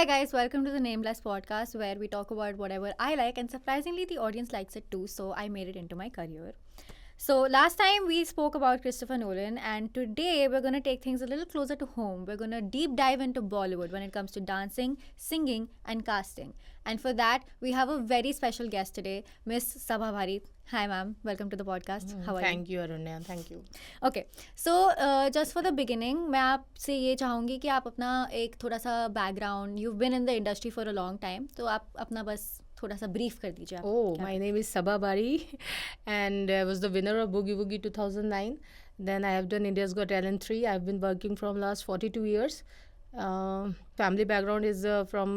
guys, welcome to the Nameless podcast where we talk about whatever I like, and surprisingly, the audience likes it too. So I made it into my career. So last time we spoke about Christopher Nolan, and today we're going to take things a little closer to home. We're going to deep dive into Bollywood when it comes to dancing, singing, and casting. And for that, we have a very special guest today, Miss Sabha Bharit. Hi, ma'am. Welcome to the podcast. How are you? Thank you Arunya, thank you. Okay so just for the beginning मैं आपसे ये चाहूँगी कि आप अपना एक थोड़ा सा background, you been in the industry for a long time, तो आप अपना बस थोड़ा सा ब्रीफ कर दीजिए आप. Oh, my name is Sabha Bari and I was the winner of Boogie Woogie 2009. Then I have done India's Got Talent 3. I've been working from last 42 years. Family background is from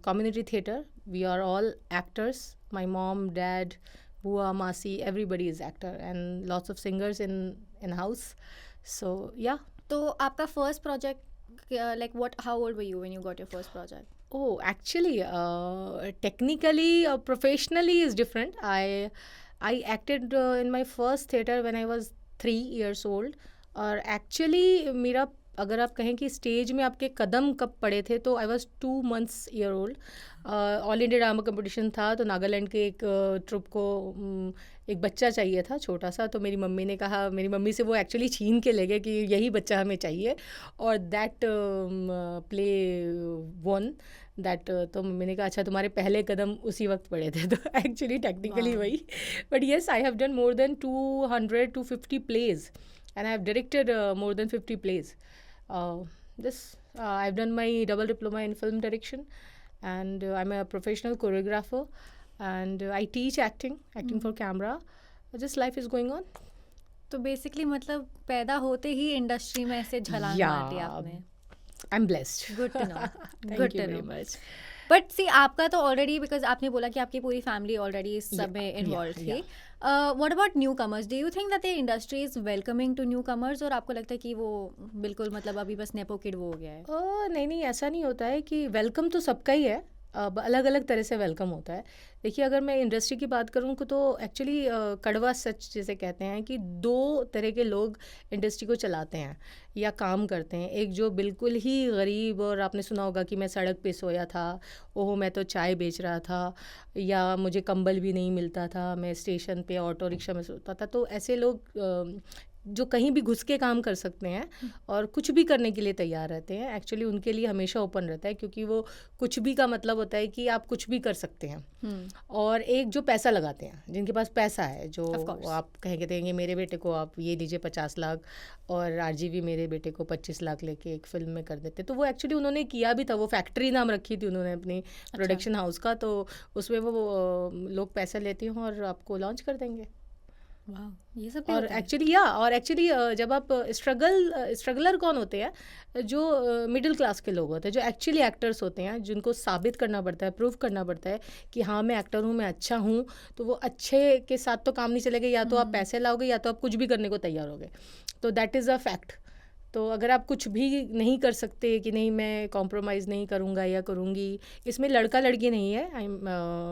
community theatre. We are all actors. My mom, dad, Bua, Masi, everybody is actor and lots of singers in house. So, yeah. तो आपका first project like what, how old were you when you got your first project? Oh, actually, technically, professionally is different. I acted in my first theater when I was 3 years old. और actually मेरा अगर आप कहें कि stage में आपके कदम कब पड़े थे, तो I was 2 months year old. All India drama competition था, तो नागालैंड के एक ट्रुप को एक बच्चा चाहिए था छोटा सा. तो मेरी मम्मी ने कहा, मेरी मम्मी से वो एक्चुअली छीन के ले गए कि यही बच्चा हमें चाहिए. और दैट प्ले वन दैट, तो मम्मी ने कहा अच्छा तुम्हारे पहले कदम उसी वक्त पड़े थे. तो एक्चुअली टेक्निकली वही. But yes, I have done more than 200-250 plays and I have directed more than 50 plays. I've done my double diploma in film direction, and I'm a professional choreographer, and I teach acting for camera. Just life is going on. तो basically मतलब पैदा होते ही industry में ऐसे झलांग मार दी आपने. I'm blessed. Good to know. Thank you very much. But see आपका तो ऑलरेडी, बिकॉज आपने बोला कि आपकी पूरी फैमिली ऑलरेडी इस सब में इन्वॉल्व थी. What about newcomers? Do you think that the industry is welcoming to newcomers, और आपको लगता है कि वो बिल्कुल मतलब अभी बस नेपो किड वो हो गया है? नहीं, ऐसा नहीं होता है कि वेलकम तो सबका ही है. अब अलग अलग तरह से वेलकम होता है. देखिए, अगर मैं इंडस्ट्री की बात करूँ तो एक्चुअली कड़वा सच जिसे कहते हैं कि 2 तरह के लोग इंडस्ट्री को चलाते हैं या काम करते हैं. एक जो बिल्कुल ही गरीब, और आपने सुना होगा कि मैं सड़क पे सोया था, ओहो मैं तो चाय बेच रहा था, या मुझे कंबल भी नहीं मिलता था, मैं स्टेशन पे ऑटो रिक्शा में सोता था. तो ऐसे लोग जो कहीं भी घुस के काम कर सकते हैं और कुछ भी करने के लिए तैयार रहते हैं, एक्चुअली उनके लिए हमेशा ओपन रहता है, क्योंकि वो कुछ भी का मतलब होता है कि आप कुछ भी कर सकते हैं. और एक जो पैसा लगाते हैं, जिनके पास पैसा है, जो आप कहेंगे देंगे मेरे बेटे को आप ये दीजिए 50 लाख, और RGV मेरे बेटे को 25 लाख लेके एक फिल्म में कर देते. तो वो एक्चुअली उन्होंने किया भी था. वो फैक्ट्री नाम रखी थी उन्होंने अपनी प्रोडक्शन हाउस का. तो उसमें वो लोग पैसा लेते हैं और आपको लॉन्च कर देंगे. ये सब और एक्चुअली जब आप स्ट्रगलर कौन होते हैं? जो मिडिल क्लास के लोग होते हैं, जो एक्चुअली एक्टर्स होते हैं, जिनको साबित करना पड़ता है, प्रूव करना पड़ता है कि हाँ मैं एक्टर हूँ, मैं अच्छा हूँ. तो वो अच्छे के साथ तो काम नहीं चलेगा. या तो आप पैसे लाओगे या तो आप कुछ भी करने को तैयार होगे. तो दैट इज़ अ फैक्ट. तो अगर आप कुछ भी नहीं कर सकते कि नहीं मैं कॉम्प्रोमाइज़ नहीं करूँगा या करूँगी, इसमें लड़का लड़की नहीं है. आई एम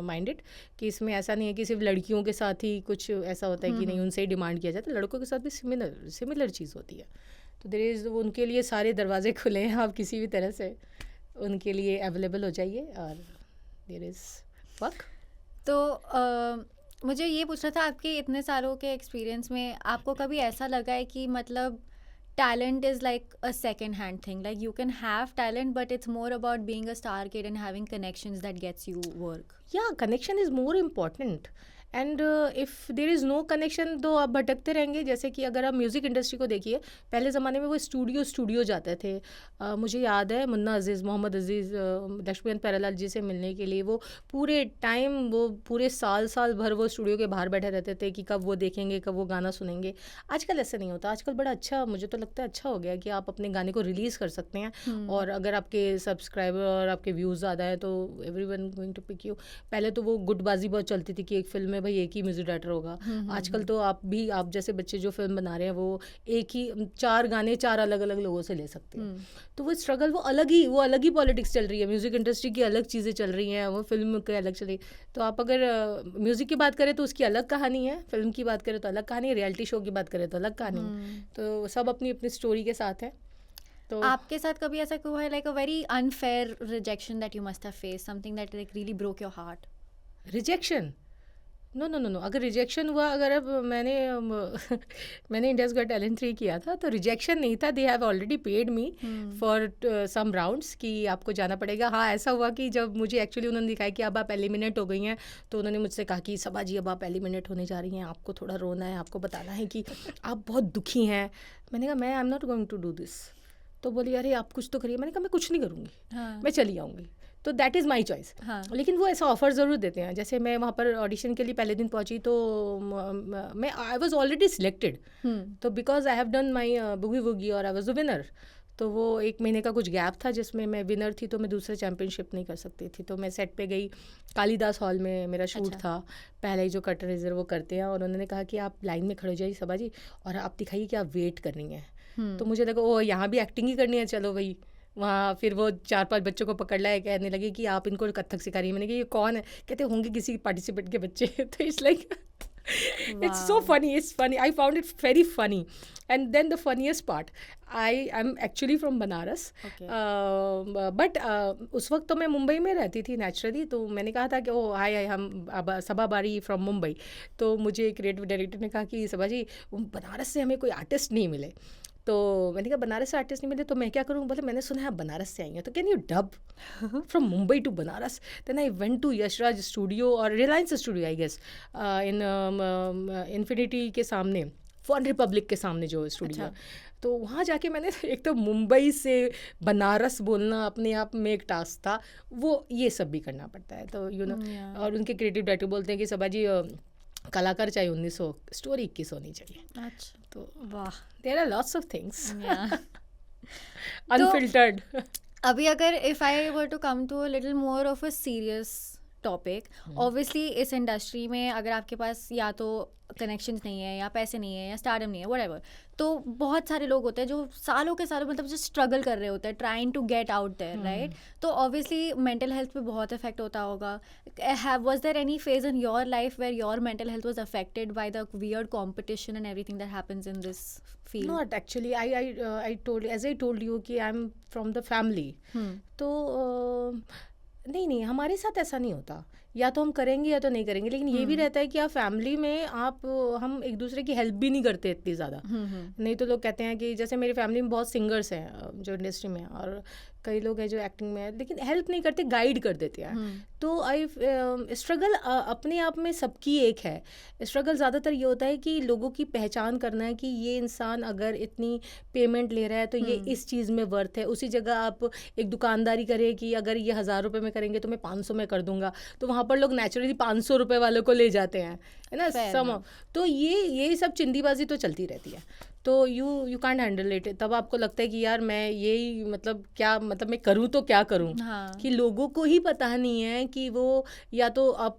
माइंडेड कि इसमें ऐसा नहीं है कि सिर्फ लड़कियों के साथ ही कुछ ऐसा होता है कि नहीं उनसे ही डिमांड किया जाता है. लड़कों के साथ भी सिमिलर चीज़ होती है. तो देयर इज़, उनके लिए सारे दरवाजे खुले हैं. आप किसी भी तरह से उनके लिए अवेलेबल हो जाइए, और देयर इज़ वर्क. तो मुझे ये पूछना था, आपके इतने सालों के एक्सपीरियंस में आपको कभी ऐसा लगा है कि मतलब talent is like a second hand thing, like you can have talent but it's more about being a star kid and having connections that gets you work? Yeah, connection is more important. And if there is no connection तो आप भटकते रहेंगे. जैसे कि अगर आप music industry को देखिए, पहले ज़माने में वो स्टूडियो जाते थे. मुझे याद है मुन्ना अज़ीज़, मोहम्मद अज़ीज़, लक्ष्मीकांत प्यारेलाल जी से मिलने के लिए वो पूरे टाइम, वो पूरे साल भर वो स्टूडियो के बाहर बैठे रहते थे कि कब वो देखेंगे, कब वो गाना सुनेंगे. आजकल ऐसा नहीं होता. आजकल बड़ा अच्छा, मुझे तो लगता है अच्छा हो गया कि आप अपने गाने को रिलीज़ कर सकते हैं. और अगर आपके सब्सक्राइबर और आपके व्यूज़ ज़्यादा है तो everyone going to pick you. पहले तो वो गुटबाजी बहुत चलती थी कि एक फिल्म में भाई एक ही म्यूजिक डायरेक्टर होगा. आजकल तो आप जैसे बच्चे जो फिल्म बना रहे हैं वो एक ही 4 गाने 4 अलग अलग लोगों से ले सकते हैं. तो वो स्ट्रगल, वो अलग ही पॉलिटिक्स चल रही है. म्यूजिक इंडस्ट्री की अलग चीज़ें चल रही हैं, वो फिल्म की अलग चल रही है. तो आप अगर म्यूजिक की बात करें तो उसकी अलग कहानी है, फिल्म की बात करें तो अलग कहानी है, रियलिटी शो की बात करें तो अलग कहानी है. तो सब अपनी अपनी स्टोरी के साथ है. तो आपके साथ कभी ऐसा हुआ है like a very unfair rejection that you must have face, something that like really broke your heart? Rejection, no no no no, अगर रिजेक्शन हुआ, अगर अब मैंने इंडियाज गॉट टैलेंट 3 किया था तो रिजेक्शन नहीं था, they have already paid me for some rounds कि आपको जाना पड़ेगा। हाँ, ऐसा हुआ कि जब मुझे एक्चुअली उन्होंने दिखाया कि अब आप एलिमिनेट हो गई हैं, तो उन्होंने मुझसे कहा कि सबा जी अब आप एलिमिनेट होने जा रही हैं, आपको थोड़ा रोना है, आपको बताना है कि आप बहुत दुखी हैं। मैंने कहा मैं I am not going to do this. तो बोली अरे आप कुछ तो करिए। मैंने कहा मैं कुछ नहीं करूँगी, हाँ, मैं चली आऊँगी। तो दैट इज़ माई चॉइस। हाँ, लेकिन वो ऐसा ऑफ़र ज़रूर देते हैं। जैसे मैं वहाँ पर ऑडिशन के लिए पहले दिन पहुँची तो मैं आई वॉज ऑलरेडी सिलेक्टेड, तो because I have done my boogie woogie और आई वॉज अ विनर। तो वो 1 महीने का कुछ गैप था जिसमें मैं विनर थी, तो मैं दूसरे चैम्पियनशिप नहीं कर सकती थी। तो मैं सेट पे गई, कालीदास हॉल में मेरा शूट अच्छा। था। पहले ही जो कर्टनाइजर वो करते हैं, और उन्होंने कहा कि आप लाइन में खड़े हो जाइए सबा जी, और आप दिखाइए कि आप वेट कर रही हैं। तो मुझे लगा ओ यहाँ भी एक्टिंग ही करनी है, चलो भाई। वहाँ फिर वो 4-5 बच्चों को पकड़ लाया, कहने लगे कि आप इनको कथक सिखा रही हैं। मैंने कहा ये कौन है? कहते होंगे किसी पार्टिसिपेंट के बच्चे। तो it's like it's so Wow. funny, it's funny, I found it very funny. And then the funniest part, I'm actually from Banaras. Okay. But उस वक्त तो मैं मुंबई में रहती थी नेचुरली। तो मैंने कहा था कि ओ हाय हम सबा बारी फ्रॉम मुंबई। तो मुझे क्रिएटिव डायरेक्टर ने कहा कि सबा जी बनारस से हमें कोई आर्टिस्ट नहीं मिले। तो मैंने कहा बनारस से आर्टिस्ट नहीं मिले तो मैं क्या करूँ? बोले मैंने सुना है आप बनारस से आई हैं, तो can you dub from Mumbai to Banaras? Then I went to Yashraj studio और Reliance studio I guess, in Infinity के सामने, फन रिपब्लिक के सामने जो स्टूडियो है। तो वहाँ जाके मैंने एक तो मुंबई से बनारस बोलना अपने आप में एक टास्क था, वो ये सब भी करना पड़ता है। तो यू नो Yeah. और उनके क्रिएटिव डायरेक्टर बोलते हैं कि सबा जी कलाकार चाहिए 1900, स्टोरी 21 होनी चाहिए। अच्छा, तो वाह। There are lots of things Yeah. Unfiltered. अभी अगर if I were to come to a little more of a serious topic, obviously इस इंडस्ट्री में अगर आपके पास या तो कनेक्शंस नहीं है या पैसे नहीं है या स्टारडम नहीं है व्हाटएवर, तो बहुत सारे लोग होते हैं जो सालों के सालों मतलब जो स्ट्रगल कर रहे होते हैं trying to get out there, right? तो ऑब्वियसली मेंटल हेल्थ पे बहुत इफेक्ट होता होगा। Was there any phase in your life where your mental health was affected by the weird competition and everything that happens in this field? Not actually. I told, as I told you कि I'm from the family. तो नहीं हमारे साथ ऐसा नहीं होता। या तो हम करेंगे या तो नहीं करेंगे। लेकिन ये भी रहता है कि आप फैमिली में हम एक दूसरे की हेल्प भी नहीं करते इतनी ज़्यादा। नहीं तो लोग कहते हैं कि जैसे मेरी फैमिली में बहुत सिंगर्स हैं जो इंडस्ट्री में, और कई लोग हैं जो एक्टिंग में हैं, लेकिन हेल्प नहीं करते, गाइड कर देते हैं। तो स्ट्रगल अपने आप में सबकी एक है। स्ट्रगल ज़्यादातर ये होता है कि लोगों की पहचान करना है कि ये इंसान अगर इतनी पेमेंट ले रहा है तो ये इस चीज़ में वर्थ है। उसी जगह आप एक दुकानदारी करें कि अगर ये 1000 रुपये में करेंगे तो मैं 500 में कर दूंगा, तो वहाँ पर लोग नेचुरली 500 रुपये वालों को ले जाते हैं, है ना? सम तो ये सब चिंदीबाजी तो चलती रहती है। तो यू कांट हैंडल इट। तब आपको लगता है कि यार मैं यही मतलब क्या मतलब मैं करूँ तो क्या करूँ? कि लोगों को ही पता नहीं है कि वो या तो आप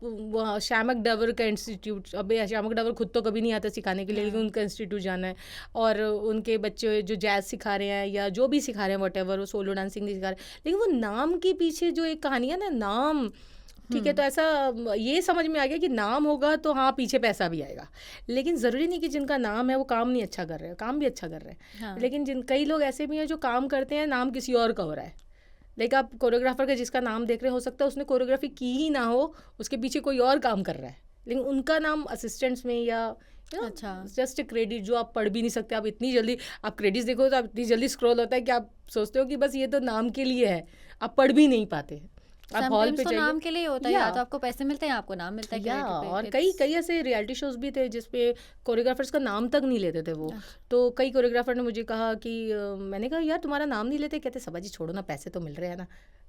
श्यामक डवर का इंस्टीट्यूट, अब श्यामक डवर खुद तो कभी नहीं आता सिखाने के लिए, लेकिन उनका इंस्टीट्यूट जाना है, और उनके बच्चे जो जैज सिखा रहे हैं या जो भी सिखा रहे हैं वॉटेवर, वो सोलो डांसिंग नहीं सिखा रहे, लेकिन वो नाम के पीछे जो एक कहानी है ना, नाम, ठीक है, तो ऐसा ये समझ में आ गया कि नाम होगा तो हाँ पीछे पैसा भी आएगा। लेकिन ज़रूरी नहीं कि जिनका नाम है वो काम नहीं अच्छा कर रहे हैं, काम भी अच्छा कर रहे हैं। लेकिन कई लोग ऐसे भी हैं जो काम करते हैं, नाम किसी और का हो रहा है। लेकिन आप कोरियोग्राफर का जिसका नाम देख रहे हो सकता है उसने कोरियोग्राफी की ही ना हो, उसके पीछे कोई और काम कर रहा है, लेकिन उनका नाम असिस्टेंट्स में या जस्ट क्रेडिट जो आप पढ़ भी नहीं सकते। आप इतनी जल्दी आप क्रेडिट्स देखो तो आप इतनी जल्दी स्क्रॉल होता है कि आप सोचते हो कि बस ये तो नाम के लिए है, आप पढ़ भी नहीं पाते। आप हॉल पे जाइए, नाम के लिए होता है, या तो आपको पैसे मिलते हैं या आपको नाम मिलता है। या और कई ऐसे रियलिटी शोज भी थे जिसपे कोरियोग्राफर्स का नाम तक नहीं लेते थे वो। तो कई कोरियोग्राफर ने मुझे कहा कि मैंने कहा यार तुम्हारा नाम नहीं लेते, कहते सबा जी छोड़ो ना, पैसे तो मिल रहे हैं ना।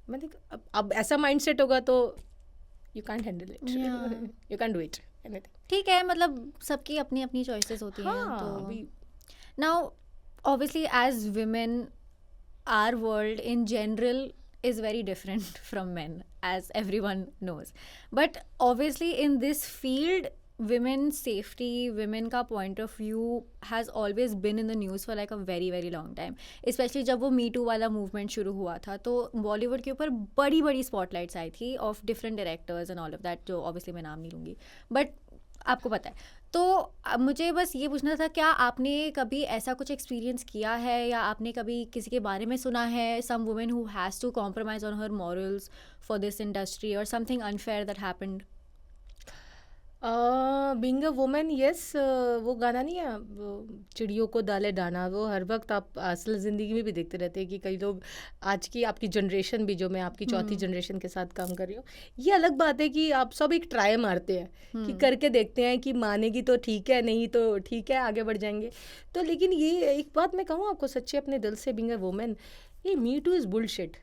मैंने कहा अब ऐसा माइंडसेट होगा तो you can't handle it, you can't do it anything. ठीक है, मतलब सबकी अपनी अपनी चॉइसेस होती हैं। तो now obviously as women our world in general is very different from men, as everyone knows, but obviously in this field women's safety, women का point of view has always been in the news for like a very very long time, especially जब वो Me Too वाला movement शुरू हुआ था तो बॉलीवुड के ऊपर बड़ी बड़ी स्पॉटलाइट्स आई थी of different directors and all of that, जो obviously मैं नाम नहीं लूँगी, but आपको पता है। तो मुझे बस ये पूछना था, क्या आपने कभी ऐसा कुछ एक्सपीरियंस किया है या आपने कभी किसी के बारे में सुना है, some women who has to compromise on her morals for this industry और something unfair that happened? Being a woman, yes. वो गाना नहीं है, वो चिड़ियों को डाले डाना, वो हर वक्त आप असल ज़िंदगी में भी देखते रहते हैं कि कई लोग, आज की आपकी जनरेशन भी, जो मैं आपकी चौथी जनरेशन के साथ काम कर रही हूँ, ये अलग बात है कि आप सब एक ट्राई मारते हैं कि करके देखते हैं कि मानेगी तो ठीक है, नहीं तो ठीक है, आगे बढ़ जाएंगे। तो लेकिन ये एक बात मैं कहूँ आपको सच्चे अपने दिल से, बीइंग अ वुमन, ये me too is bullshit.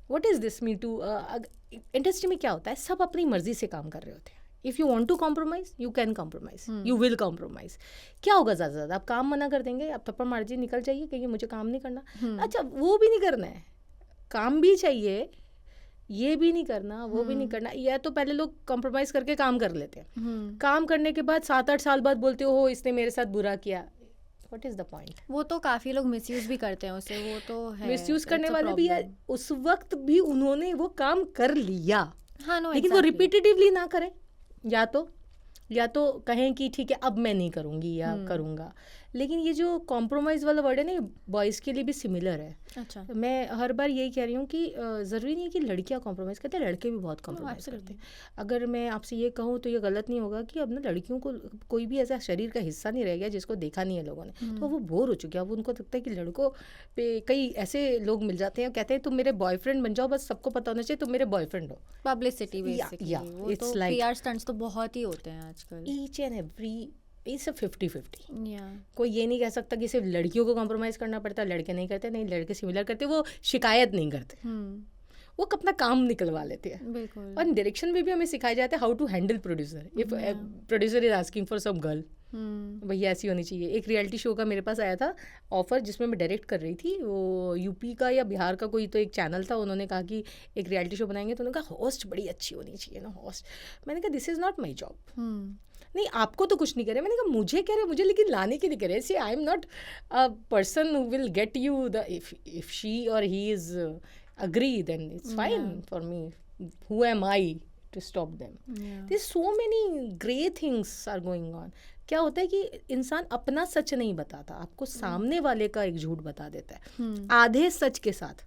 What is this me too? Industry में क्या होता है, सब अपनी मर्जी से काम कर रहे होते हैं। If you want to compromise, you can compromise, you will compromise. क्या होगा ज़्यादा से ज़्यादा, आप काम मना कर देंगे, आप थप्पड़ मार जी निकल जाइए, कहिए मुझे काम नहीं करना। अच्छा, वो भी नहीं करना है, काम भी चाहिए, ये भी नहीं करना, वो भी नहीं करना। या तो पहले लोग कॉम्प्रोमाइज़ करके काम कर लेते हैं, काम करने के बाद 7-8 साल बाद बोलते हो इसने मेरे साथ बुरा किया। What is the point? वो तो काफ़ी लोग मिसयूज़ भी करते हैं उसे, वो तो है, मिसयूज करने it's a वाले भी है, problem. उस वक्त भी उन्होंने वो काम कर लिया, हाँ, नो लेकिन वो exactly. रिपीटेटिवली ना करें। या तो कहें कि ठीक है अब मैं नहीं करूँगी या करूँगा। लेकिन ये जो कॉम्प्रोमाइज़ वाला वर्ड है ना, बॉयज़ के लिए भी सिमिलर है। अच्छा, मैं हर बार यही कह रही हूँ कि ज़रूरी नहीं है कि लड़कियाँ कॉम्प्रोमाइज़ करते हैं, लड़के भी बहुत कॉम्प्रोमाइज़ करते हैं। अगर मैं आपसे ये कहूँ तो ये गलत नहीं होगा कि अब ना लड़कियों को कोई भी ऐसा शरीर का हिस्सा नहीं रह गया जिसको देखा नहीं है लोगों ने, तो वो बोर हो चुके हैं। अब उनको लगता है कि लड़कों पे कई ऐसे लोग मिल जाते हैं, कहते हैं तुम मेरे बॉयफ्रेंड बन जाओ, बस सबको पता होना चाहिए तुम मेरे बॉयफ्रेंड हो। पब्लिसिटी बेसिकली, yeah, वो it's तो like- पीआर स्टंट्स तो बहुत ही होते हैं आजकल। Each and every it's a 50-50। या कोई ये नहीं कह सकता कि सिर्फ लड़कियों को कॉम्प्रोमाइज़ करना पड़ता है, लड़के नहीं करते। नहीं, लड़के सिमिलर करते, वो शिकायत नहीं करते, वो अपना काम निकलवा लेते हैं। बिल्कुल। और डायरेक्शन में भी हमें सिखाया जाता है how to handle producer. If producer is asking for some girl, भैया ऐसी होनी चाहिए। एक रियलिटी शो का मेरे पास आया था ऑफर जिसमें मैं डायरेक्ट कर रही थी, वो यूपी का या बिहार का कोई तो एक चैनल था, उन्होंने कहा कि एक रियलिटी शो बनाएंगे, तो उन्होंने कहा होस्ट बड़ी अच्छी होनी चाहिए ना, होस्ट। मैंने कहा this is not my job. नहीं, आपको तो कुछ नहीं करे। मैंने कहा मुझे कह रहे, मुझे लेकिन लाने के लिए कह रहे। See I am not a person who will get you the, if she और he is agree then it's fine for me. Who am I to stop them? There so many grey things are going on. क्या होता है कि इंसान अपना सच नहीं बताता, आपको सामने वाले का एक झूठ बता देता है आधे सच के साथ।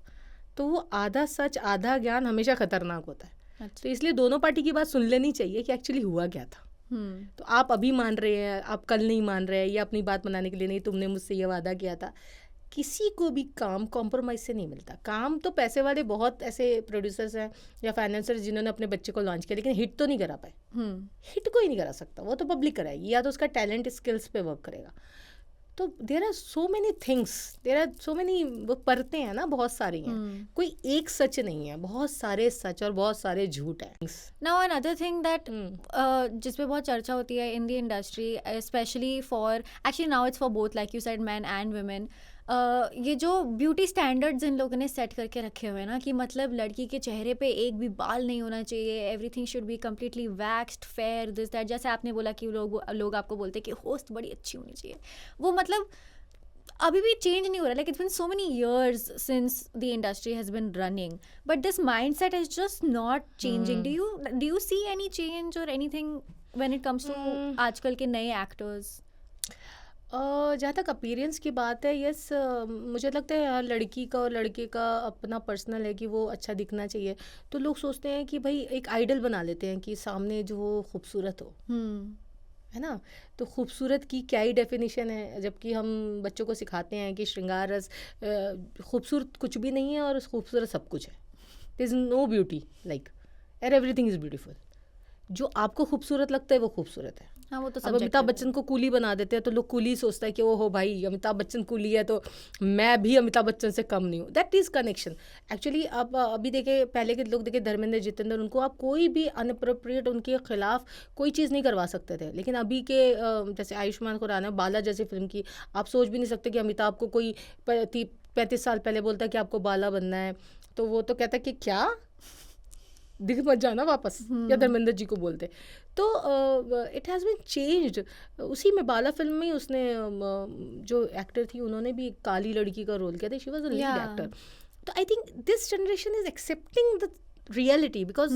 तो वो आधा सच आधा ज्ञान हमेशा खतरनाक होता है। तो इसलिए दोनों पार्टी की बात सुन लेनी चाहिए कि एक्चुअली हुआ क्या था। तो आप अभी मान रहे हैं, आप कल नहीं मान रहे हैं, या अपनी बात बनाने के लिए नहीं, तुमने मुझसे ये वादा किया था। किसी को भी काम कॉम्प्रोमाइज से नहीं मिलता। काम तो पैसे वाले बहुत ऐसे प्रोड्यूसर्स हैं या फाइनेंसर्स जिन्होंने अपने बच्चे को लॉन्च किया, लेकिन हिट तो नहीं करा पाए। हिट कोई नहीं करा सकता, वो तो पब्लिक कराएगी, या तो उसका टैलेंट स्किल्स पे वर्क करेगा। तो there are so many things, there are so many, वो परतें हैं ना, बहुत सारी हैं। कोई एक सच नहीं है, बहुत सारे सच और बहुत सारे झूठ हैं। नाउ अनदर थिंग दैट जिस पे बहुत चर्चा होती है in the industry, specially for, actually now it's for both, like you said, man and women, ये जो ब्यूटी स्टैंडर्ड्स इन लोगों ने सेट करके रखे हुए हैं ना, कि मतलब लड़की के चेहरे पे एक भी बाल नहीं होना चाहिए, everything should be completely vaxxed, fair, this that. जैसे आपने बोला कि लोग आपको बोलते हैं कि होस्ट बड़ी अच्छी होनी चाहिए, वो मतलब अभी भी चेंज नहीं हो रहा। Like it's been so many years since the industry has been running, but this mindset is just not changing. Do you see any change or anything when it comes to आजकल के नए actors? जहाँ तक appearance की बात है, yes, मुझे लगता है हर लड़की का और लड़के का अपना पर्सनल है कि वो अच्छा दिखना चाहिए। तो लोग सोचते हैं कि भाई एक आइडल बना लेते हैं कि सामने जो वो खूबसूरत हो, है ना। तो खूबसूरत की क्या ही डेफिनेशन है, जबकि हम बच्चों को सिखाते हैं कि श्रृंगार रस, खूबसूरत कुछ भी नहीं है और खूबसूरत सब कुछ है। There is no beauty like, and everything is beautiful. जो आपको खूबसूरत लगता है वो खूबसूरत है। हाँ, वो तो अब अमिताभ बच्चन को कूली बना देते हैं तो लोग कूली सोचता है कि ओहो भाई अमिताभ बच्चन कूली है तो मैं भी अमिताभ बच्चन से कम नहीं हूँ। That is connection. एक्चुअली आप अभी देखे, पहले के लोग देखे, धर्मेंद्र, जितेंद्र, उनको आप कोई भी अनअप्रोप्रिएट उनके खिलाफ कोई चीज़ नहीं करवा सकते थे। लेकिन अभी के जैसे आयुष्मान खुराना, बाला जैसी फिल्म की, आप सोच भी नहीं सकते कि अमिताभ को कोई 35 साल पहले बोलता है कि आपको बाला बनना है, तो वो तो कहता है कि क्या दिख मत जाना वापस, या धर्मेंद्र जी को बोलते। तो इट हैज़ बीन चेंज्ड। उसी में बाला फिल्म में उसने जो एक्टर थी उन्होंने भी काली लड़की का रोल किया था, she was a lead actor. तो I think this generation is accepting the reality, because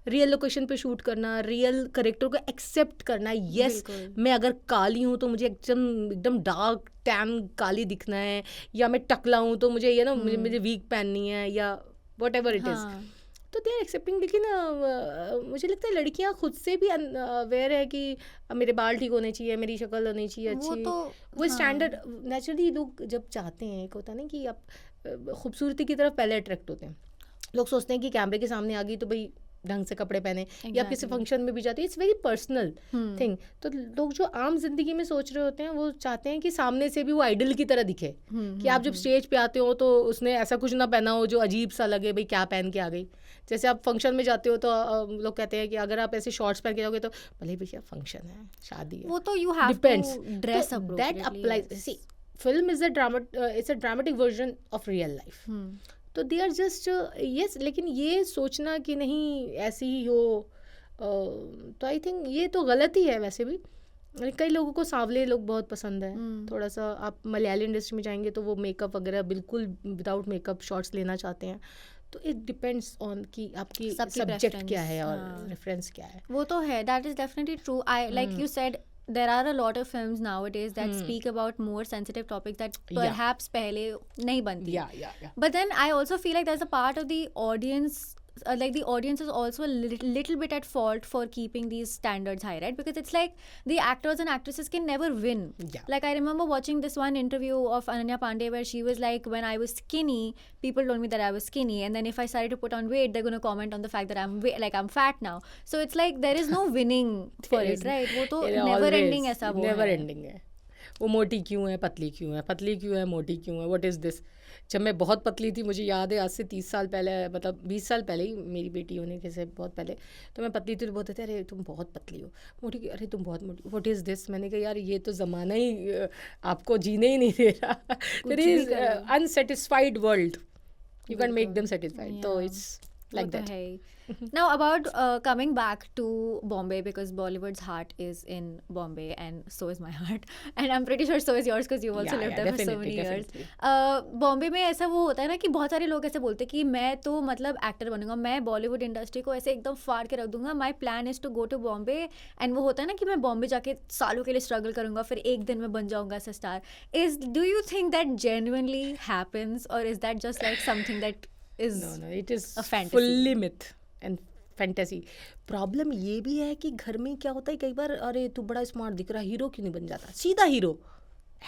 real location पे शूट करना, रियल करेक्टर को एक्सेप्ट करना. यस, मैं अगर काली हूँ तो मुझे एकदम एकदम डार्क टैन काली दिखना है, या मैं टकला हूँ तो मुझे मुझे वीक पहननी है, या वट एवर इट इज़. तो दे आर एक्सेप्टिंग. लेकिन मुझे लगता है लड़कियां खुद से भी अवेयर है कि मेरे बाल ठीक होने चाहिए, मेरी शक्ल होनी चाहिए अच्छी. वो स्टैंडर्ड नेचुरली लोग जब चाहते हैं, एक होता है ना कि आप खूबसूरती की तरफ पहले अट्रैक्ट होते हैं. लोग सोचते हैं कि कैमरे के सामने आ गई तो भाई ढंग से कपड़े पहने, या किसी फंक्शन में भी जाते हैं. It's very personal thing. तो लोग जो आम जिंदगी में सोच रहे होते हैं वो चाहते हैं कि सामने से भी वो आइडल की तरह दिखे, कि आप जब स्टेज पे आते हो तो उसने ऐसा कुछ ना पहना हो जो अजीब सा लगे, भाई क्या पहन के आ गई. जैसे आप फंक्शन में जाते हो तो लोग कहते हैं कि अगर आप ऐसे शॉर्ट्स पहन के जाओगे तो भले भैया फंक्शन है, शादी है, वो तो you have to dress up. That applies. See, film is it's a dramatic version of real life. तो दे आर जस्ट यस. लेकिन ये सोचना कि नहीं ऐसी ही हो, तो आई थिंक ये तो गलत ही है वैसे भी. कई लोगों को सांवले लोग बहुत पसंद है. थोड़ा सा आप मलयाली इंडस्ट्री में जाएंगे तो वो मेकअप वगैरह बिल्कुल विदाउट मेकअप शॉट्स लेना चाहते हैं. तो इट डिपेंड्स ऑन कि आपकी सब्जेक्ट क्या है और रेफरेंस क्या है. वो तो है. That is definitely true. I like you said, there are a lot of films nowadays that speak about more sensitive topics that perhaps pehle nahi banti. Yeah. But then I also feel like there's a part of the audience, like the audience is also a little bit at fault for keeping these standards high, right? Because it's like the actors and actresses can never win. Like I remember watching this one interview of Ananya Pandey where she was like, when I was skinny, people told me that I was skinny, and then if I started to put on weight, they're going to comment on the fact that I'm fat now. So it's like there is no winning for it, right? वो तो never ending ऐसा वो never ending है. वो मोटी क्यों है, पतली क्यों है, पतली क्यों है, मोटी क्यों है, व्हाट इज़ दिस. जब मैं बहुत पतली थी, मुझे याद है आज से 30 साल पहले, मतलब 20 साल पहले ही, मेरी बेटी होने के से बहुत पहले, तो मैं पतली थी तो बोलते थे अरे तुम बहुत पतली हो. मोटी, अरे तुम बहुत मोटी, व्हाट इज़ दिस. मैंने कहा यार ये तो ज़माना ही आपको जीने ही नहीं दे रहा. It is unsatisfied world, you can make them satisfied. तो it's like that. Now about coming back to Bombay, because Bollywood's heart is in Bombay and so is my heart, and I'm pretty sure so is yours because you've also lived there for so many years. Bombay में ऐसा वो होता है ना कि बहुत सारे लोग ऐसे बोलते हैं कि मैं तो मतलब एक्टर बनूंगा, मैं बॉलीवुड इंडस्ट्री को ऐसे एकदम फाड़ के रख दूंगा, my plan is to go to Bombay. And वो होता है ना कि मैं बॉम्बे जाके सालों के लिए स्ट्रगल करूंगा, फिर एक दिन में बन जाऊंगा ऐसा star. Do you think that genuinely happens, or is that just like something that is no, it is a fantasy? fully myth and fantasy. Problem ये भी है कि घर में क्या होता है कई बार, अरे तू बड़ा स्मार्ट दिख रहा, हीरो क्यों नहीं बन जाता. सीधा हीरो,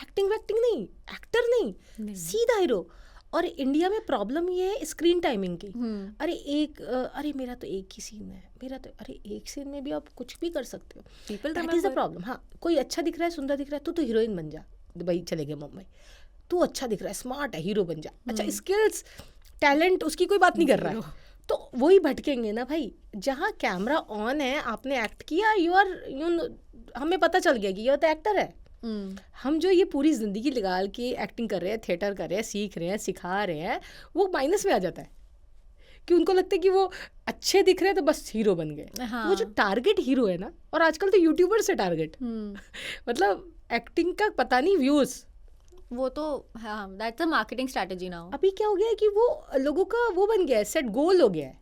एक्टिंग वैक्टिंग नहीं, एक्टर नहीं, सीधा हीरो. और इंडिया में प्रॉब्लम ये है स्क्रीन टाइमिंग की. अरे मेरा तो एक ही सीन है, मेरा तो, अरे एक सीन में भी आप कुछ भी कर सकते हो. That is the problem. हाँ, कोई अच्छा दिख रहा है, सुंदर दिख रहा है, तो हीरोइन बन जा भाई, चले गए मुंबई. तू अच्छा दिख रहा है, स्मार्ट है, हीरो बन जा. अच्छा, स्किल्स टैलेंट उसकी कोई बात नहीं कर रहा है, तो वही भटकेंगे ना भाई. जहाँ कैमरा ऑन है, आपने एक्ट किया, हमें पता चल गया कि ये तो एक्टर है. हम जो ये पूरी जिंदगी लगा के एक्टिंग कर रहे हैं, थिएटर कर रहे हैं, सीख रहे हैं, सिखा रहे हैं, वो माइनस में आ जाता है कि उनको लगता है कि वो अच्छे दिख रहे हैं तो बस हीरो बन गए. वो जो टारगेट हीरो है ना, और आजकल तो यूट्यूबर से टारगेट, मतलब एक्टिंग का पता नहीं व्यूज, वो तो हाँ, that's a marketing strategy now. अभी क्या हो गया है कि वो लोगों का वो बन गया है, सेट गोल हो गया है.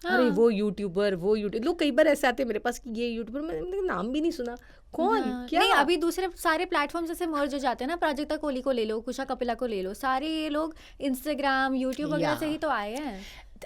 अरे वो यूट्यूबर, लोग कई बार ऐसे आते हैं मेरे पास कि ये यूट्यूबर, मैंने नाम भी नहीं सुना, कौन क्या. नहीं, अभी दूसरे सारे प्लेटफॉर्म जैसे मर्ज हो जाते हैं ना, प्राजक्ता कोहली को ले लो, कुशा कपिला को ले लो, सारे ये लोग इंस्टाग्राम, यूट्यूब वगैरह से ही तो आए हैं.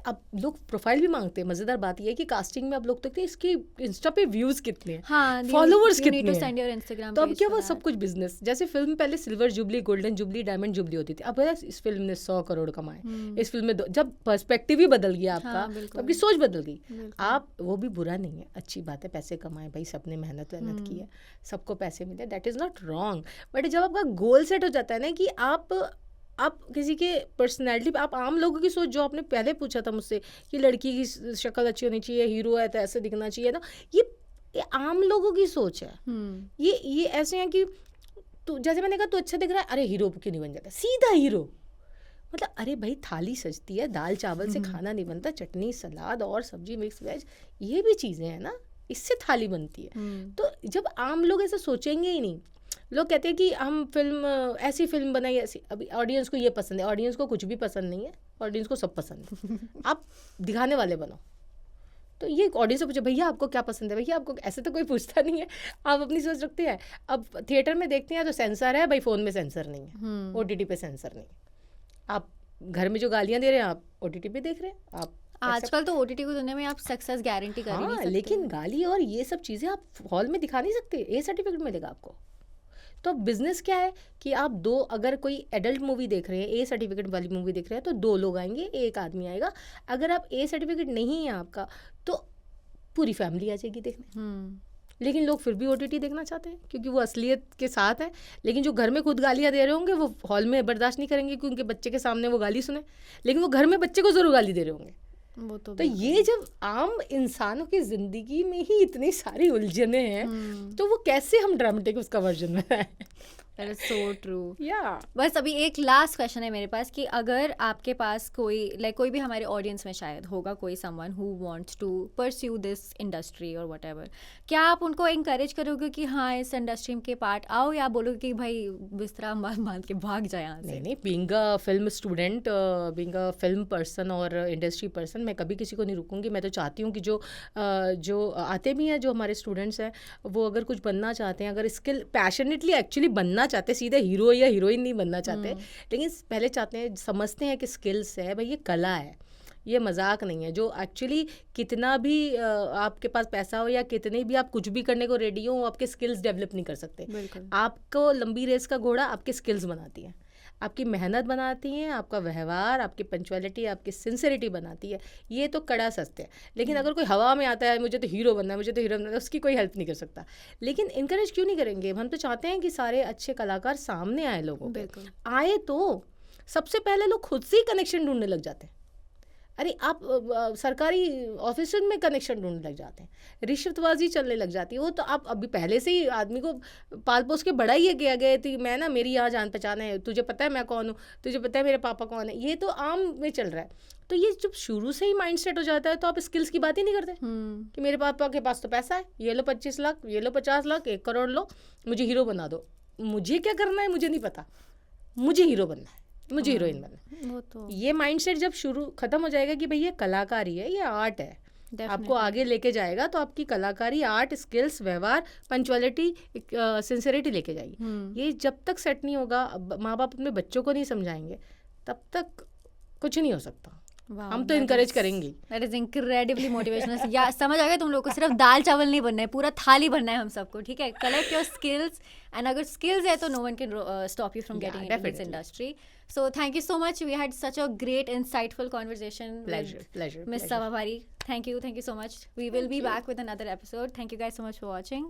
अब लोग प्रोफाइल भी मांगते हैं. मजेदार बात यह है कि कास्टिंग में अब लोग देखते हैं इसकी इंस्टा पे व्यूज कितने हैं, फॉलोअर्स कितने हैं. तो अब क्या वो सब कुछ बिजनेस. जैसे फिल्म पहले silver jubilee, golden jubilee, diamond jubilee होती थी. अब इस फिल्म ने 100 करोड़ कमाए, इस फिल्म में जब पर्सपेक्टिव ही बदल गया आपका, तो आपकी सोच बदल गई. आप, वो भी बुरा नहीं है, अच्छी बात है, पैसे कमाए भाई, सबने मेहनत की है, सबको पैसे मिले, that is not wrong. But जब आपका गोल सेट हो जाता है ना कि आप किसी के पर्सनैलिटी, आप आम लोगों की सोच, जो आपने पहले पूछा था मुझसे कि लड़की की शक्ल अच्छी होनी चाहिए, हीरो है तो ऐसे दिखना चाहिए ना, ये आम लोगों की सोच है. ये ऐसे हैं कि तू, जैसे मैंने कहा, तू अच्छा दिख रहा है, अरे हीरो क्यों नहीं बन जाता, सीधा हीरो. मतलब अरे भाई, थाली सजती है, दाल चावल से खाना नहीं बनता, चटनी सलाद और सब्जी मिक्स वेज, ये भी चीज़ें हैं ना, इससे थाली बनती है. तो जब आम लोग ऐसे सोचेंगे ही नहीं, लोग कहते हैं कि हम ऐसी फिल्म बनाई, ऐसी, अभी ऑडियंस को ये पसंद है, ऑडियंस को कुछ भी पसंद नहीं है, ऑडियंस को सब पसंद है. आप दिखाने वाले बनो. तो ये ऑडियंस से पूछे भैया आपको क्या पसंद है, भैया आपको, ऐसे तो कोई पूछता नहीं है, आप अपनी सोच रखते हैं। अब थिएटर में देखते हैं तो सेंसर है भाई, फ़ोन में सेंसर नहीं है, OTT पे सेंसर नहीं है। आप घर में जो गालियाँ दे रहे हैं आप OTT पे देख रहे हैं, आप आजकल तो OTT की दुनिया में आप सक्सेस गारंटी कर ही नहीं हाँ, सकते। लेकिन गाली और ये सब चीज़ें आप हॉल में दिखा नहीं सकते, ए सर्टिफिकेट मिलेगा आपको। तो बिजनेस क्या है कि आप दो, अगर कोई एडल्ट मूवी देख रहे हैं, ए सर्टिफिकेट वाली मूवी देख रहे हैं, तो 2 लोग आएंगे, एक आदमी आएगा। अगर आप ए सर्टिफिकेट नहीं है आपका तो पूरी फैमिली आ जाएगी देखने। लेकिन लोग फिर भी OTT देखना चाहते हैं क्योंकि वो असलियत के साथ है। लेकिन जो घर में खुद गालियाँ दे रहे होंगे वो हॉल में बर्दाश्त नहीं करेंगे क्योंकि उनके बच्चे के सामने वो गाली सुने, लेकिन वो घर में बच्चे को ज़रूर गाली दे रहे होंगे। वो तो ये जब आम इंसानों की जिंदगी में ही इतनी सारी उलझने हैं, तो वो कैसे हम ड्रामेटिक उसका वर्जन बनाएं? That is so true. या बस अभी एक लास्ट क्वेश्चन है मेरे पास कि अगर आपके पास कोई कोई भी हमारे ऑडियंस में शायद होगा कोई someone who wants to pursue this industry और व्हाटएवर, क्या आप उनको इंकरेज करोगे कि हाँ इस इंडस्ट्री के पार्ट आओ, या बोलोगे कि भाई बिस्तरा बांध के भाग जाए यहाँ से? नहीं, being a film student, being a film person और इंडस्ट्री पर्सन, मैं कभी किसी को नहीं रुकूंगी। मैं तो चाहती हूँ कि जो आते भी हैं, जो हमारे स्टूडेंट्स हैं, वो अगर कुछ बनना चाहते हैं, अगर स्किल पैशनेटली एक्चुअली बनना चाहते, सीधे हीरो या हीरोइन नहीं बनना चाहते, लेकिन पहले चाहते हैं, समझते हैं कि स्किल्स है भाई, ये कला है, ये मजाक नहीं है। जो एक्चुअली कितना भी आपके पास पैसा हो या कितने भी आप कुछ भी करने को रेडी हो, आपके स्किल्स डेवलप नहीं कर सकते। आपको लंबी रेस का घोड़ा आपके स्किल्स बनाती है, आपकी मेहनत बनाती हैं, आपका व्यवहार, आपकी पंचुअलिटी, आपकी सिंसियरिटी बनाती है। ये तो कड़ा सत्य है। लेकिन अगर कोई हवा में आता है मुझे तो हीरो बनना है, मुझे तो हीरो बनना है, उसकी कोई हेल्प नहीं कर सकता। लेकिन इनकरेज क्यों नहीं करेंगे? हम तो चाहते हैं कि सारे अच्छे कलाकार सामने आए, लोगों पे आए। तो सबसे पहले लोग खुद से ही कनेक्शन ढूंढने लग जाते हैं। अरे आप सरकारी ऑफिस में कनेक्शन ढूंढने लग जाते हैं, रिश्वतबाजी चलने लग जाती है। वो तो आप अभी पहले से ही आदमी को पाल पोस के बड़ा ही किया गया थी, मैं ना, मेरी यहाँ जान पहचान है, तुझे पता है मैं कौन हूँ, तुझे पता है मेरे पापा कौन है। ये तो आम में चल रहा है। तो ये जब शुरू से ही माइंड सेट हो जाता है तो आप स्किल्स की बात ही नहीं करते कि मेरे पापा के पास तो पैसा है, ये लो 25 लाख, ये लो 50 लाख, 1 करोड़ लो, मुझे हीरो बना दो। मुझे क्या करना है मुझे नहीं पता, मुझे हीरो बनना है, मुझे हीरोइन बनना है। वो तो ये माइंडसेट जब शुरू खत्म हो जाएगा कि भाई ये कलाकारी है, ये आर्ट है, आपको आगे लेके जाएगा, तो आपकी कलाकारी, आर्ट, स्किल्स, व्यवहार, पंचुअलिटी, सिंसियरिटी लेके जाएगी। ये जब तक सेट नहीं होगा, माँ बाप अपने बच्चों को नहीं समझाएंगे, तब तक कुछ नहीं हो सकता। हम तो इनकरेज करेंगे। That is incredibly motivational. या समझ आ गया तुम लोग को, सिर्फ दाल चावल नहीं बनना है, पूरा थाली बनना है हम सबको, ठीक है? कलेक्ट योर स्किल्स, एंड अगर स्किल्स है तो no one can stop you from getting into this industry. So thank you so much. We had such a great, insightful conversation. Pleasure. Miss Samabhari. Thank you so much. We will be back with another episode. Thank you guys so much for watching.